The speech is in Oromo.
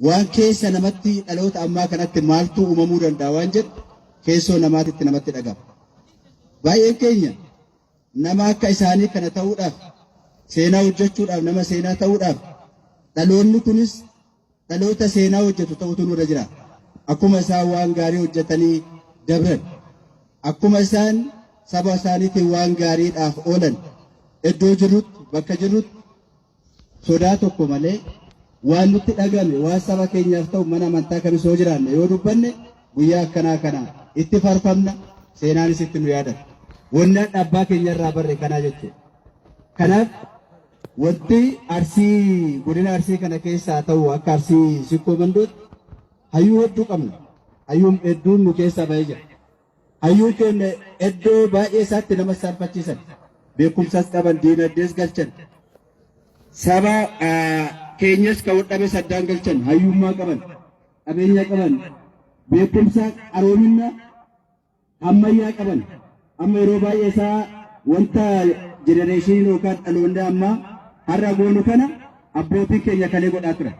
waan keessa namatti dhaloota ammaa kanatti maaltu uumamuu danda'a waan jedhu keessoo namaatitti namatti dhagama. Baay'een keenya nama akka isaanii kana ta'uudhaaf seenaa hojjechuudhaaf nama seenaa ta'uudhaaf dhaloonni kunis dhaloota seenaa hojjetu ta'utu nurra jira. Akkuma isaan waan gaarii hojjetanii dabran, akkuma isaan saba isaaniitiin waan gaariidhaaf oolan iddoo jirrutti bakka jirrutti sodaa tokko malee waan nutti dhagame waan saba keenyaaf ta'u mana amantaa kamis yoo jiraanne yoo dubbanne guyyaa akkanaa kana itti farfamna, seenaanis itti nu yaadata. Wanni abbaa keenyarraa barre kanaa jechuudha. Kanaaf wanti Arsii godina Arsii kana keessaa ta'u akka Arsii Sikkoo Mandootti hayyuu hedduu qabna. Hayyuun hedduun nu keessaa bahee jira. Hayyuun keenya iddoo baay'ee isaatti nama sarfachiisan, beekumsas qaban, diinagdees galchan, saba keenyas kan dhabe saddaan galchan, hayyummaa qaban, qabeenya qaban, beekumsa qaroomina ammayyaa qaban. Amma yeroo baay'ee isaa wanta jenereeshinii yookaan dhaloonni ammaa har'a goonu kana abbootiin keenya kalee godhaa ture.